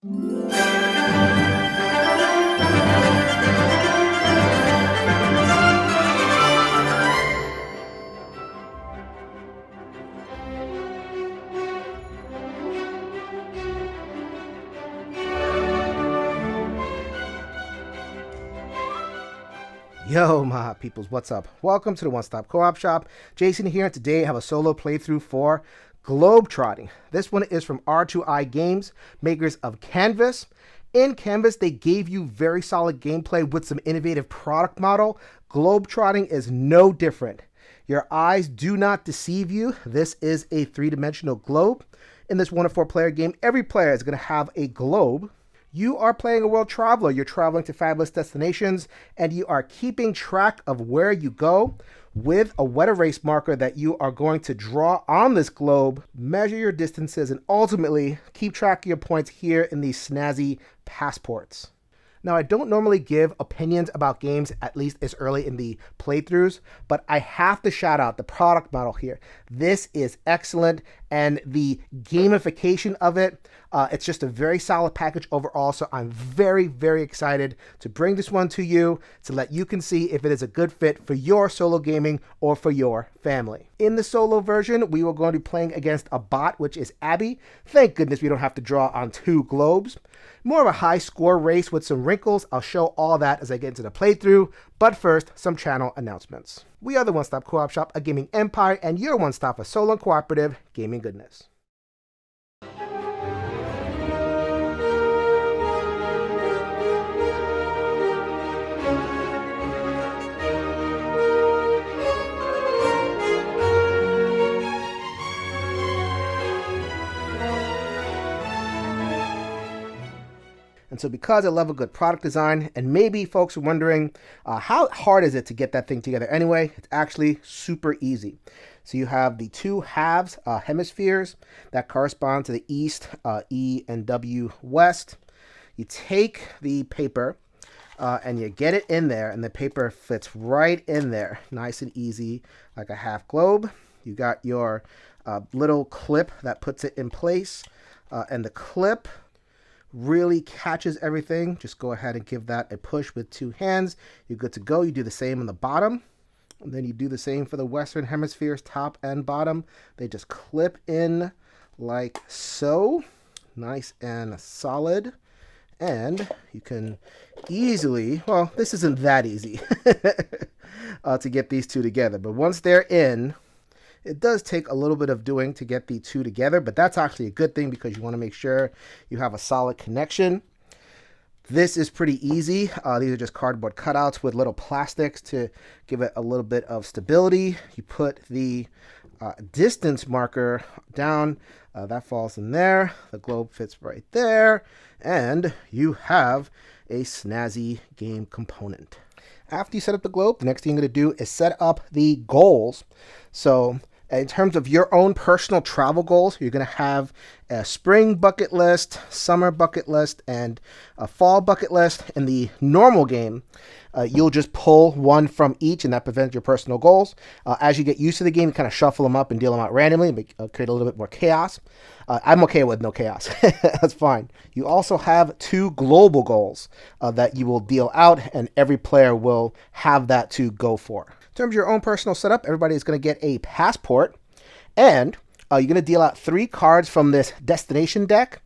Yo, my peoples, what's up? Welcome to the One Stop Co-op Shop. Jason here, and today I have a solo playthrough for Globetrotting. This one is from R2I Games, makers of Canvas. In Canvas, they gave you very solid gameplay with some innovative product model. Globetrotting is no different. Your eyes do not deceive you. This is a three-dimensional globe. In this 1 to 4 player game, every player is going to have a globe. You are playing a world traveler. You're traveling to fabulous destinations, and you are keeping track of where you go with a wet erase marker that you are going to draw on this globe, measure your distances, and ultimately keep track of your points here in these snazzy passports. Now, I don't normally give opinions about games, at least as early in the playthroughs, but I have to shout out the product model here. This is excellent, and the gamification of it, it's just a very solid package overall, so I'm very, very excited to bring this one to you to let you can see if it is a good fit for your solo gaming or for your family. In the solo version, we are going to be playing against a bot, which is Abby. Thank goodness we don't have to draw on 2 globes. More of a high score race with some wrinkles. I'll show all that as I get into the playthrough, but first, some channel announcements. We are the One Stop Co-op Shop, a gaming empire, and your one stop for solo and cooperative gaming goodness. And so because I love a good product design, and maybe folks are wondering how hard is it to get that thing together anyway, it's actually super easy. So you have the 2 halves, hemispheres, that correspond to the east, E and W west. You take the paper and you get it in there, and the paper fits right in there, nice and easy, like a half globe. You got your little clip that puts it in place, and the clip really catches everything. Just go ahead and give that a push with 2 hands. You're good to go. You do the same on the bottom, and then you do the same for the Western Hemisphere's top and bottom. They just clip in like so, nice and solid, and you can easily, well, this isn't that easy to get these 2 together, but once they're in, it does take a little bit of doing to get the 2 together, but that's actually a good thing because you want to make sure you have a solid connection. This is pretty easy. These are just cardboard cutouts with little plastics to give it a little bit of stability. You put the distance marker down, that falls in there. The globe fits right there, and you have a snazzy game component. After you set up the globe, the next thing you're going to do is set up the goals. So in terms of your own personal travel goals, you're going to have a spring bucket list, summer bucket list, and a fall bucket list. In the normal game, you'll just pull one from each, and that prevents your personal goals. As you get used to the game, you kind of shuffle them up and deal them out randomly and create a little bit more chaos. I'm okay with no chaos. That's fine. You also have 2 global goals that you will deal out, and every player will have that to go for. In terms of your own personal setup, everybody is going to get a passport, and you're going to deal out 3 cards from this destination deck.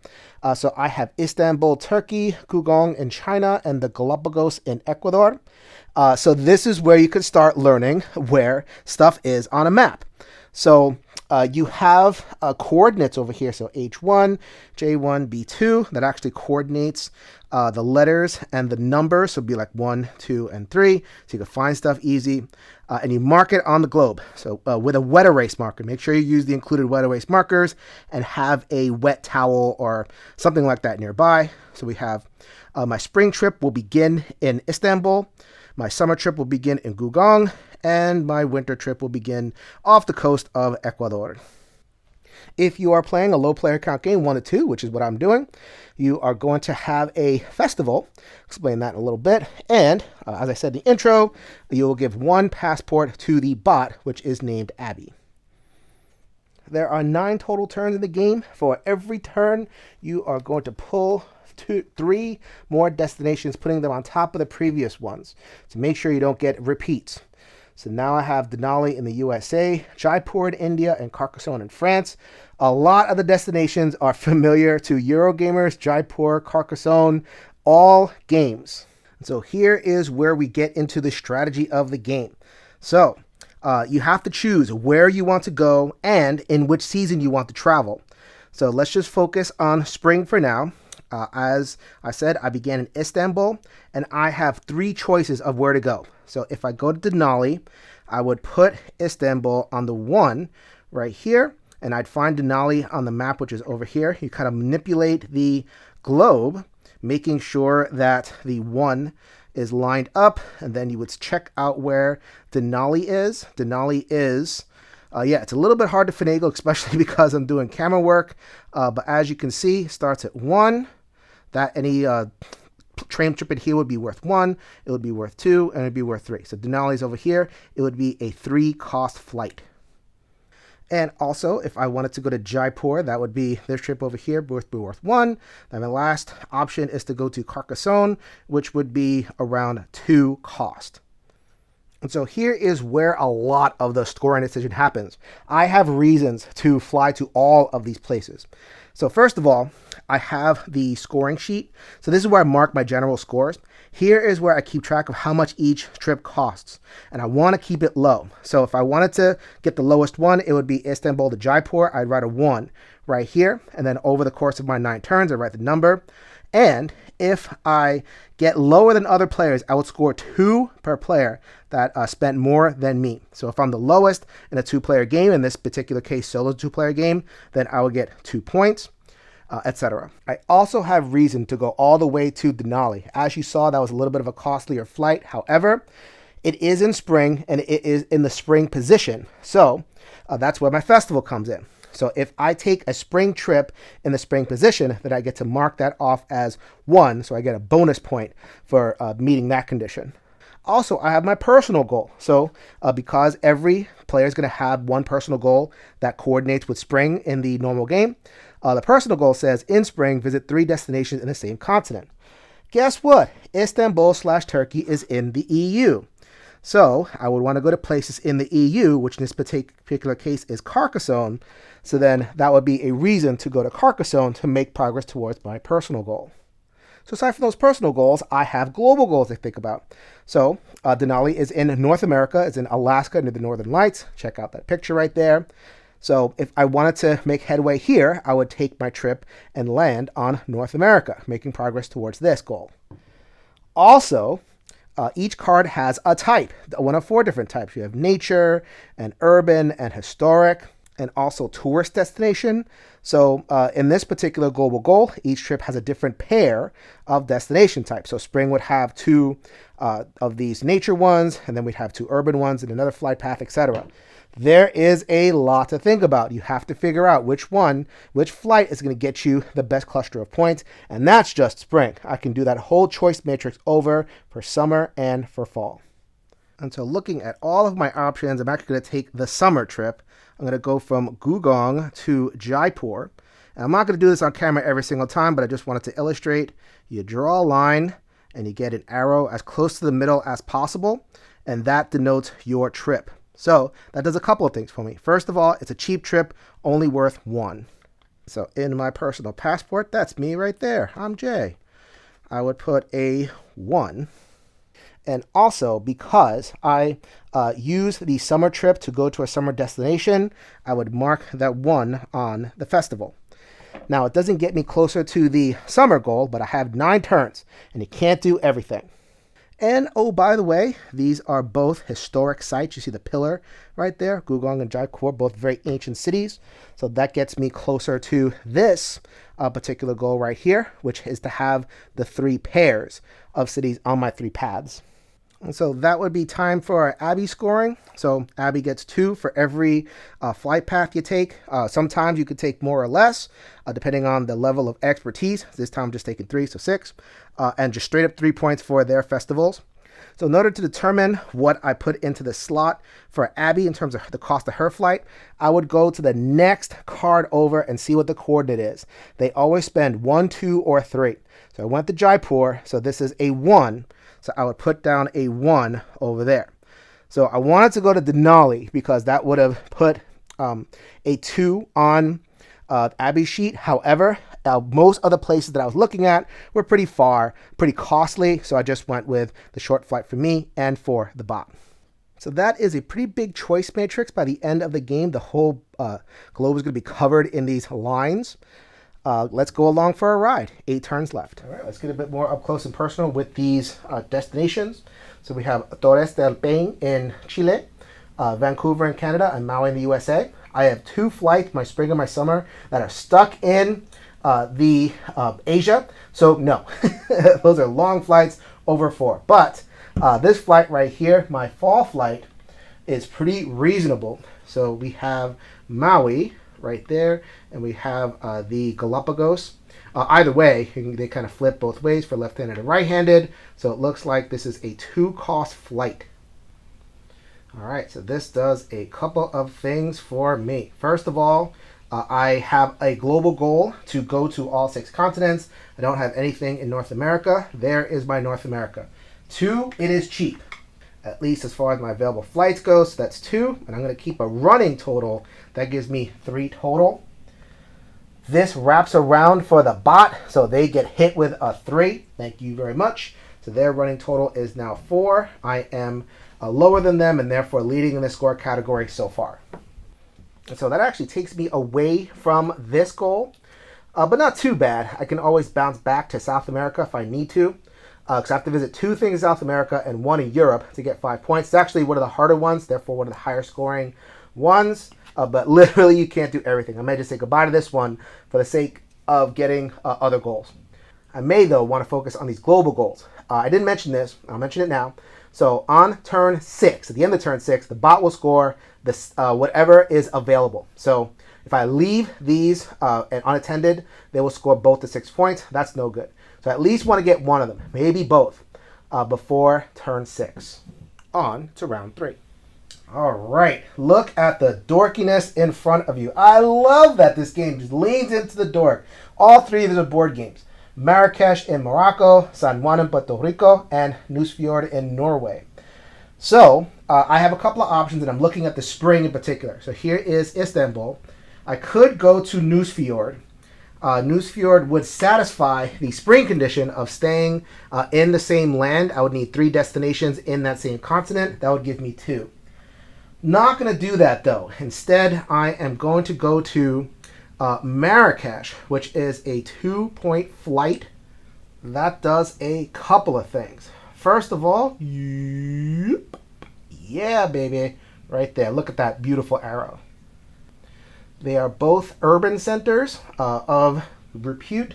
So I have Istanbul, Turkey, Gugong in China, and the Galapagos in Ecuador. So this is where you can start learning where stuff is on a map. So you have coordinates over here. So H1, J1, B2, that actually coordinates the letters and the numbers. So it'd be like 1, 2, and 3. So you can find stuff easy. And you mark it on the globe. So with a wet erase marker, make sure you use the included wet erase markers and have a wet towel or something like that nearby. So we have my spring trip will begin in Istanbul. My summer trip will begin in Gugong, and my winter trip will begin off the coast of Ecuador. If you are playing a low player count game, 1 to 2, which is what I'm doing, you are going to have a festival. Explain that in a little bit. And as I said in the intro, you will give 1 passport to the bot, which is named Abby. There are 9 total turns in the game. For every turn, you are going to pull 3 more destinations, putting them on top of the previous ones to make sure you don't get repeats. So now I have Denali in the USA, Jaipur in India, and Carcassonne in France. A lot of the destinations are familiar to Eurogamers, Jaipur, Carcassonne, all games. So here is where we get into the strategy of the game. So you have to choose where you want to go and in which season you want to travel. So let's just focus on spring for now. As I said, I began in Istanbul, and I have 3 choices of where to go. So if I go to Denali, I would put Istanbul on the 1 right here, and I'd find Denali on the map, which is over here. You kind of manipulate the globe, making sure that the 1 is lined up, and then you would check out where Denali is. Denali is, it's a little bit hard to finagle, especially because I'm doing camera work, but as you can see, it starts at 1. That any train trip in here would be worth 1, it would be worth 2, and it would be worth 3. So Denali's over here, it would be a 3-cost flight. And also, if I wanted to go to Jaipur, that would be this trip over here, worth 1. Then the last option is to go to Carcassonne, which would be around 2 cost. And so here is where a lot of the scoring decision happens. I have reasons to fly to all of these places. So first of all, I have the scoring sheet. So this is where I mark my general scores. Here is where I keep track of how much each trip costs. And I want to keep it low. So if I wanted to get the lowest one, it would be Istanbul to Jaipur. I'd write a 1 right here. And then over the course of my 9 turns, I write the number. And if I get lower than other players, I would score 2 per player that spent more than me. So if I'm the lowest in a 2-player game, in this particular case, solo 2-player game, then I would get 2 points, etc. I also have reason to go all the way to Denali. As you saw, that was a little bit of a costlier flight. However, it is in spring, and it is in the spring position. So that's where my festival comes in. So if I take a spring trip in the spring position, then I get to mark that off as 1. So I get a bonus point for meeting that condition. Also, I have my personal goal. So because every player is going to have one personal goal that coordinates with spring in the normal game, the personal goal says, in spring, visit 3 destinations in the same continent. Guess what? Istanbul/Turkey is in the EU. So I would want to go to places in the EU, which in this particular case is Carcassonne. So then that would be a reason to go to Carcassonne to make progress towards my personal goal. So aside from those personal goals, I have global goals to think about. So Denali is in North America, it's in Alaska near the Northern Lights. Check out that picture right there. So if I wanted to make headway here, I would take my trip and land on North America, making progress towards this goal. Also, each card has a type, one of 4 different types. You have nature, and urban, and historic, and also tourist destination. So in this particular global goal, each trip has a different pair of destination types. So spring would have 2 of these nature ones, and then we'd have 2 urban ones and another flight path, etc. There is a lot to think about. You have to figure out which flight is going to get you the best cluster of points, and that's just spring. I can do that whole choice matrix over for summer and for fall. And so looking at all of my options, I'm actually going to take the summer trip. I'm going to go from Gugong to Jaipur. And I'm not going to do this on camera every single time, but I just wanted to illustrate. You draw a line, and you get an arrow as close to the middle as possible, and that denotes your trip. So that does a couple of things for me. First of all, it's a cheap trip, only worth 1. So in my personal passport, that's me right there. I'm Jay. I would put a 1. And also, because I use the summer trip to go to a summer destination, I would mark that 1 on the festival. Now, it doesn't get me closer to the summer goal, but I have 9 turns, and you can't do everything. And, oh, by the way, these are both historic sites. You see the pillar right there, Gugong and Jaipur, both very ancient cities. So that gets me closer to this particular goal right here, which is to have the 3 pairs of cities on my 3 paths. And so that would be time for our Abby scoring. So Abby gets 2 for every flight path you take. Sometimes you could take more or less, depending on the level of expertise. This time I'm just taking 3, so 6. And just straight up 3 points for their festivals. So in order to determine what I put into the slot for Abby in terms of the cost of her flight, I would go to the next card over and see what the coordinate is. They always spend 1, 2, or 3. So I went to Jaipur, so this is a 1. So I would put down a 1 over there. So I wanted to go to Denali because that would have put a 2 on Abby's sheet. However, most other places that I was looking at were pretty far, pretty costly. So I just went with the short flight for me and for the bot. So that is a pretty big choice matrix. By the end of the game, the whole globe is going to be covered in these lines. Let's go along for a ride. 8 turns left. All right, let's get a bit more up close and personal with these destinations. So we have Torres del Paine in Chile, Vancouver in Canada, and Maui in the USA. I have 2 flights, my spring and my summer, that are stuck in the Asia. So no, those are long flights over 4. But this flight right here, my fall flight, is pretty reasonable. So we have Maui right there, and we have the Galapagos. Either way, they kind of flip both ways for left-handed and right-handed. So it looks like this is a 2-cost flight. All right, so this does a couple of things for me. First of all, I have a global goal to go to all 6 continents. I don't have anything in North America. There is my North America. 2, it is cheap, at least as far as my available flights go. So that's 2, and I'm going to keep a running total. That gives me 3 total. This wraps around for the bot, so they get hit with a 3. Thank you very much. So their running total is now 4. I am lower than them and therefore leading in the score category so far. And so that actually takes me away from this goal, but not too bad. I can always bounce back to South America if I need to, because I have to visit 2 things in South America and 1 in Europe to get 5 points. It's actually one of the harder ones, therefore one of the higher scoring ones. But literally, you can't do everything. I may just say goodbye to this one for the sake of getting other goals. I may, though, want to focus on these global goals. I didn't mention this. I'll mention it now. So on turn 6, at the end of turn 6, the bot will score this whatever is available. So if I leave these unattended, they will score both the 6 points. That's no good. So I at least want to get one of them, maybe both, before turn 6. On to round 3. All right, look at the dorkiness in front of you. I love that this game just leans into the dork. All 3 of these are board games. Marrakesh in Morocco, San Juan in Puerto Rico, and Nusfjord in Norway. So I have a couple of options, and I'm looking at the spring in particular. So here is Istanbul. I could go to Nusfjord. Nusfjord would satisfy the spring condition of staying in the same land. I would need 3 destinations in that same continent. That would give me 2. Not going to do that, though. Instead, I am going to go to Marrakesh, which is a 2-point flight. That does a couple of things. First of all, yeah, baby, right there. Look at that beautiful arrow. They are both urban centers of repute,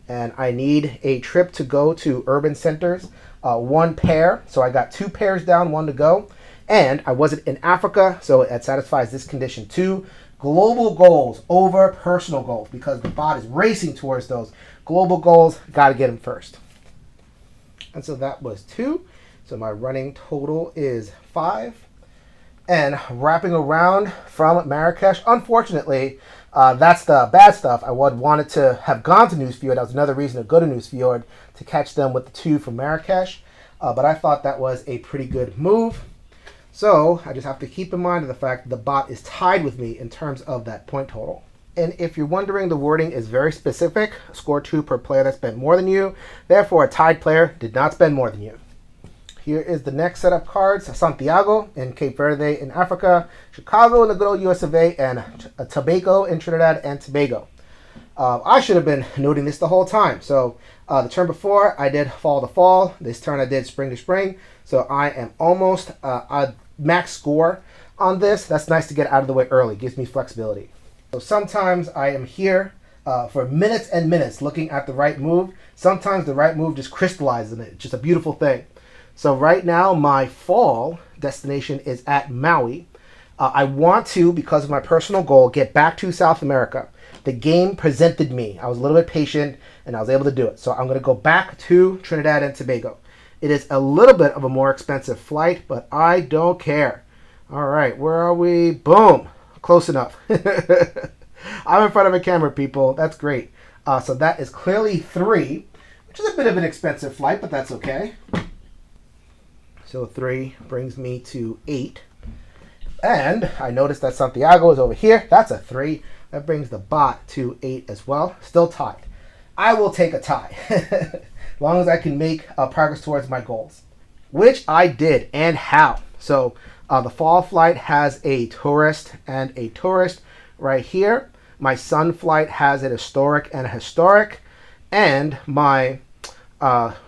and I need a trip to go to urban centers. 1 pair, so I got 2 pairs down, 1 to go. And I wasn't in Africa, so it satisfies this condition too. Global goals over personal goals, because the bot is racing towards those. Global goals, got to get them first. And so that was 2. So my running total is 5. And wrapping around from Marrakesh, unfortunately, that's the bad stuff. I wanted to have gone to Nusfjord. That was another reason to go to Nusfjord, to catch them with the 2 from Marrakesh. But I thought that was a pretty good move. So I just have to keep in mind the fact that the bot is tied with me in terms of that point total. And if you're wondering, the wording is very specific. Score 2 per player that spent more than you. Therefore, a tied player did not spend more than you. Here is the next set of cards. Santiago in Cape Verde in Africa. Chicago in the good old US of A. And Tobago in Trinidad and Tobago. I should have been noting this the whole time. So the turn before, I did fall to fall. This turn, I did spring to spring. So I am almost a max score on this. That's nice to get out of the way early. Gives me flexibility. So sometimes I am here for minutes and minutes looking at the right move. Sometimes the right move just crystallizes in it. It's just a beautiful thing. So right now, my fall destination is at Maui. I want to, because of my personal goal, get back to South America. The game presented me. I was a little bit patient, and I was able to do it. So I'm going to go back to Trinidad and Tobago. It is a little bit of a more expensive flight, but I don't care. All right, where are we? Boom. Close enough. I'm in front of a camera, people. That's great. So that is clearly 3, which is a bit of an expensive flight, but that's okay. So 3 brings me to 8. And I noticed that Santiago is over here. That's a 3. That brings the bot to 8 as well. Still tied. I will take a tie. As long as I can make progress towards my goals. Which I did, and how. So the fall flight has a tourist and a tourist right here. My sun flight has a historic and a historic. And my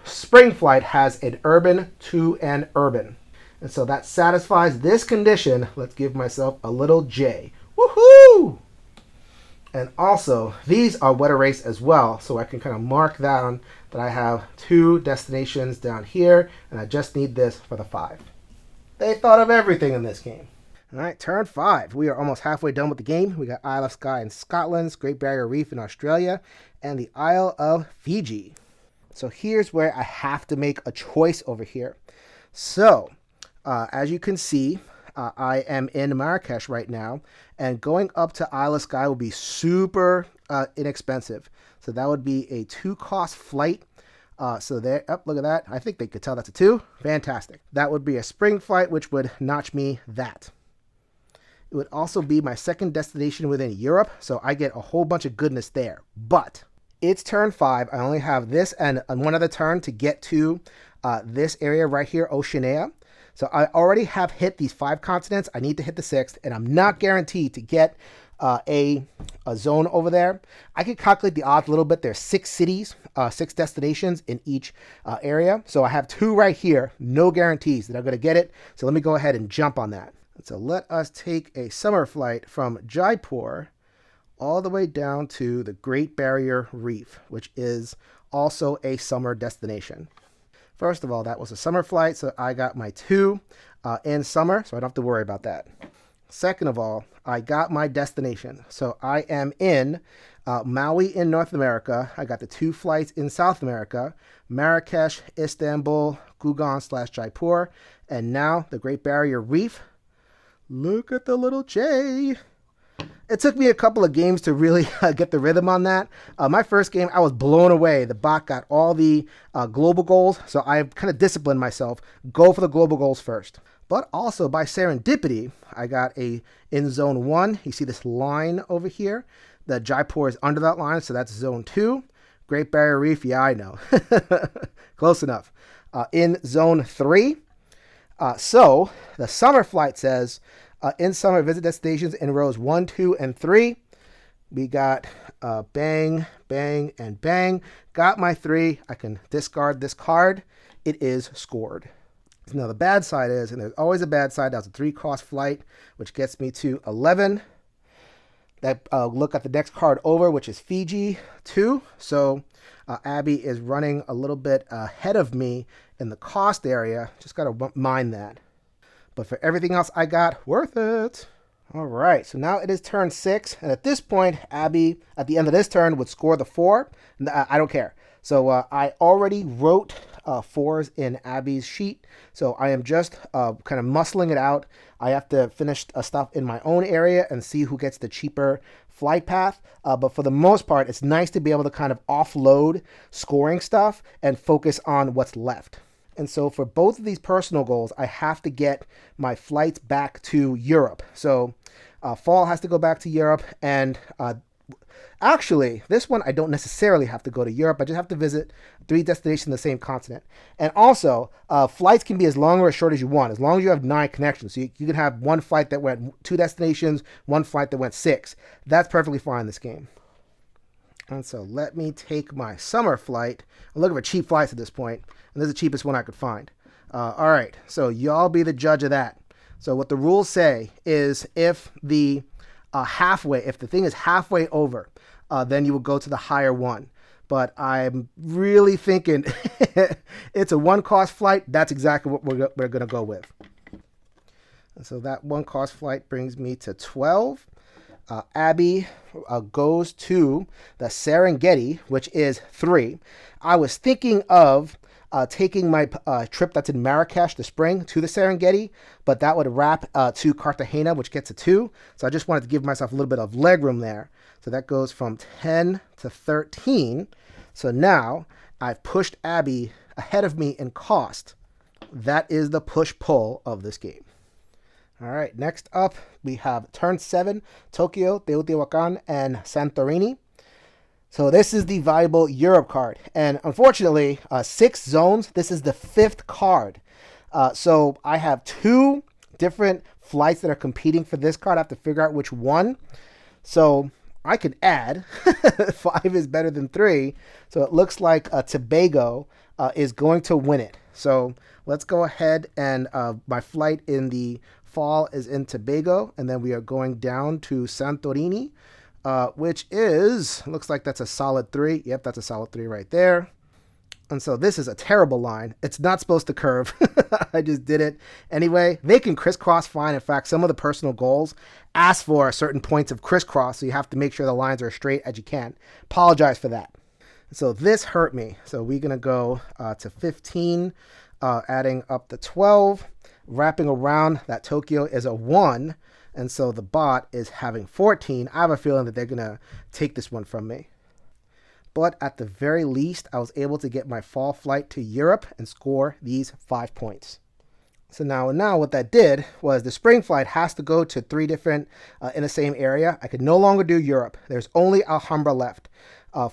spring flight has an urban to an urban. And so that satisfies this condition. Let's give myself a little J. Woohoo! And also, these are wet erased as well, so I can kind of mark down that I have 2 destinations down here, and I just need this for the 5. They thought of everything in this game. All right, turn 5. We are almost halfway done with the game. We got Isle of Skye in Scotland, Great Barrier Reef in Australia, and the Isle of Fiji. So here's where I have to make a choice over here. So, as you can see, I am in Marrakesh right now, and going up to Isle of Skye will be super inexpensive. So that would be a 2-cost flight. So there, look at that. I think they could tell that's a 2. Fantastic. That would be a spring flight, which would notch me that. It would also be my second destination within Europe, so I get a whole bunch of goodness there. But it's turn 5. I only have this and one other turn to get to this area right here, Oceania. So I already have hit these 5 continents. I need to hit the 6th, and I'm not guaranteed to get a zone over there. I could calculate the odds a little bit. There's 6 cities, 6 destinations in each area. So I have 2 right here. No guarantees that I'm going to get it. So let me go ahead and jump on that. So let us take a summer flight from Jaipur all the way down to the Great Barrier Reef, which is also a summer destination. First of all, that was a summer flight, so I got my 2 in summer, so I don't have to worry about that. Second of all, I got my destination. So I am in Maui in North America. I got the 2 flights in South America, Marrakesh, Istanbul, Gugan/Jaipur, and now the Great Barrier Reef. Look at the little J. It took me a couple of games to really get the rhythm on that. My first game, I was blown away. The bot got all the global goals, so I kind of disciplined myself. Go for the global goals first. But also, by serendipity, I got in zone 1. You see this line over here? The Jaipur is under that line, so that's zone 2. Great Barrier Reef, yeah, I know. Close enough. In zone 3, so the summer flight says, in summer, visit destinations in rows 1, 2, and 3. We got bang, bang, and bang. Got my 3. I can discard this card. It is scored. Now, the bad side is, and there's always a bad side, that's a 3-cost flight, which gets me to 11. That look at the next card over, which is Fiji 2. So Abby is running a little bit ahead of me in the cost area. Just got to mind that. But for everything else I got, worth it. All right, so now it is turn 6. And at this point, Abby, at the end of this turn, would score the 4. I don't care. So I already wrote 4s in Abby's sheet. So I am just kind of muscling it out. I have to finish stuff in my own area and see who gets the cheaper flight path. But for the most part, it's nice to be able to kind of offload scoring stuff and focus on what's left. And so for both of these personal goals, I have to get my flights back to Europe. So fall has to go back to Europe. And actually, this one, I don't necessarily have to go to Europe. I just have to visit 3 destinations in the same continent. And also, flights can be as long or as short as you want, as long as you have 9 connections. So you can have 1 flight that went 2 destinations, 1 flight that went 6. That's perfectly fine in this game. And so let me take my summer flight. I'm looking for cheap flights at this point, and this is the cheapest one I could find. All right, so y'all be the judge of that. So what the rules say is if the if the thing is halfway over, then you will go to the higher one. But I'm really thinking it's a 1-cost flight. That's exactly what we're going to go with. And so that 1-cost flight brings me to 12. Abby goes to the Serengeti, which is 3. I was thinking of taking my trip that's in Marrakesh this spring to the Serengeti, but that would wrap to Cartagena, which gets a 2. So I just wanted to give myself a little bit of leg room there. So that goes from 10 to 13. So now I've pushed Abby ahead of me in cost. That is the push-pull of this game. All right, next up, we have turn 7, Tokyo, Teotihuacan, and Santorini. So this is the valuable Europe card. And unfortunately, 6 zones, this is the 5th card. So I have 2 different flights that are competing for this card. I have to figure out which one. So I could add. 5 is better than 3. So it looks like Tobago is going to win it. So let's go ahead and my flight in the fall is in Tobago. And then we are going down to Santorini, which is, looks like that's a solid 3. Yep, that's a solid 3 right there. And so this is a terrible line. It's not supposed to curve. I just did it. Anyway, they can crisscross fine. In fact, some of the personal goals ask for certain points of crisscross, so you have to make sure the lines are as straight as you can. Apologize for that. So this hurt me. So we're going to go to 15, adding up to 12. Wrapping around that Tokyo is a 1. And so the bot is having 14. I have a feeling that they're going to take this one from me. But at the very least, I was able to get my fall flight to Europe and score these 5 points. So now what that did was the spring flight has to go to 3 different in the same area. I could no longer do Europe. There's only Alhambra left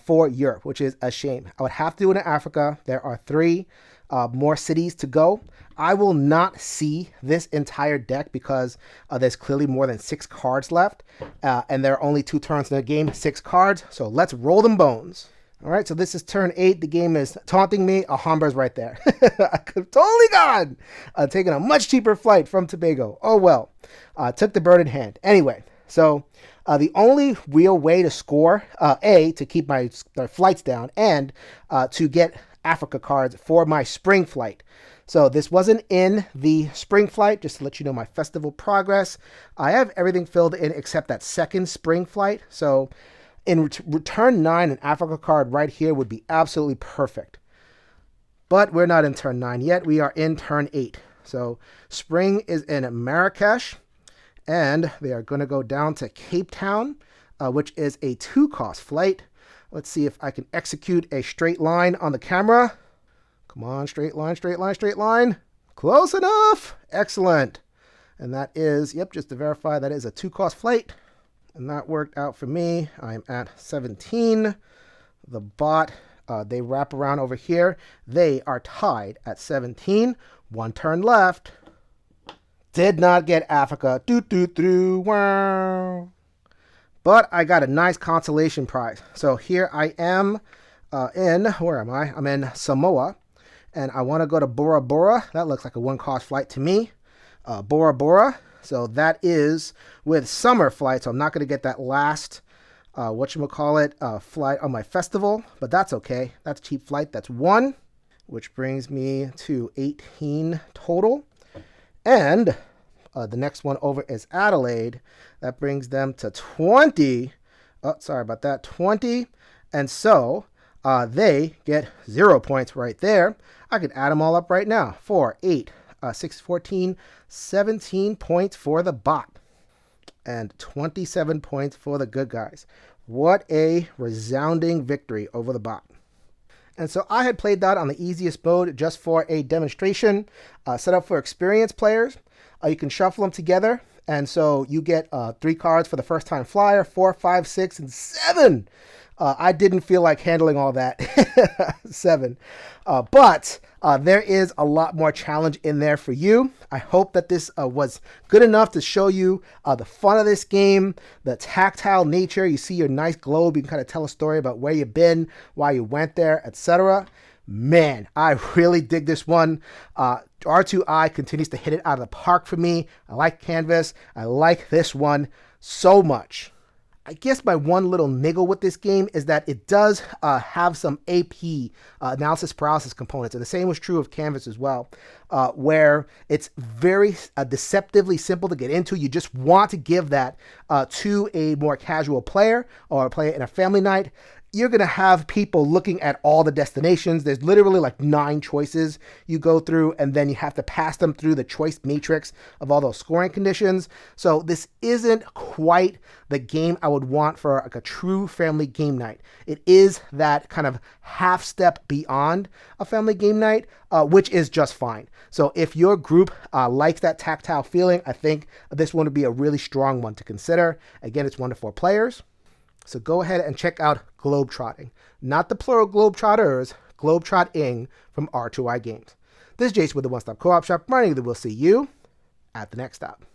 for Europe, which is a shame. I would have to do it in Africa. There are 3 more cities to go. I will not see this entire deck because there's clearly more than 6 cards left. And there are only 2 turns in the game, 6 cards. So let's roll them bones. All right, so this is turn 8. The game is taunting me. Alhambra's right there. I could have totally gone. Taking a much cheaper flight from Tobago. Oh, well. Took the bird in hand. Anyway, so the only real way to score, to keep my flights down, and to get Africa cards for my spring flight. So this wasn't in the spring flight, just to let you know my festival progress. I have everything filled in except that second spring flight. So in turn 9, an Africa card right here would be absolutely perfect. But we're not in turn 9 yet. We are in turn 8. So spring is in Marrakesh, and they are going to go down to Cape Town, which is a 2-cost flight. Let's see if I can execute a straight line on the camera. Come on, straight line, straight line, straight line. Close enough. Excellent. And that is, yep, just to verify, that is a 2-cost flight. And that worked out for me. I'm at 17. The bot, they wrap around over here. They are tied at 17. 1 turn left. Did not get Africa. Wow. But I got a nice consolation prize. So here I am where am I? I'm in Samoa. And I want to go to Bora Bora. That looks like a 1-cost flight to me. Bora Bora. So that is with summer flight. So I'm not going to get that last, flight on my festival. But that's okay. That's cheap flight. That's 1, which brings me to 18 total. And the next one over is Adelaide. That brings them to 20. Oh, sorry about that. 20. And so they get 0 points right there. I could add them all up right now. 4, 8, 6, 14, 17 points for the bot. And 27 points for the good guys. What a resounding victory over the bot. And so I had played that on the easiest mode just for a demonstration, set up for experienced players. You can shuffle them together. And so you get 3 cards for the first time flyer, 4, 5, 6, and 7. I didn't feel like handling all that. 7. But there is a lot more challenge in there for you. I hope that this was good enough to show you the fun of this game, the tactile nature. You see your nice globe. You can kind of tell a story about where you've been, why you went there, etc. Man, I really dig this one. R2I continues to hit it out of the park for me. I like Canvas. I like this one so much. I guess my one little niggle with this game is that it does have some AP, analysis paralysis components. And the same was true of Canvas as well, where it's very deceptively simple to get into. You just want to give that to a more casual player or a player in a family night. you're going to have people looking at all the destinations. There's literally like 9 choices you go through, and then you have to pass them through the choice matrix of all those scoring conditions. So this isn't quite the game I would want for like a true family game night. It is that kind of half step beyond a family game night, which is just fine. So if your group likes that tactile feeling, I think this one would be a really strong one to consider. Again, it's 1 to 4 players. So go ahead and check out Globetrotting. Not the plural Globetrotters, Globetrotting from R2I Games. This is Jason with the One Stop Co-op Shop. We'll see you at the next stop.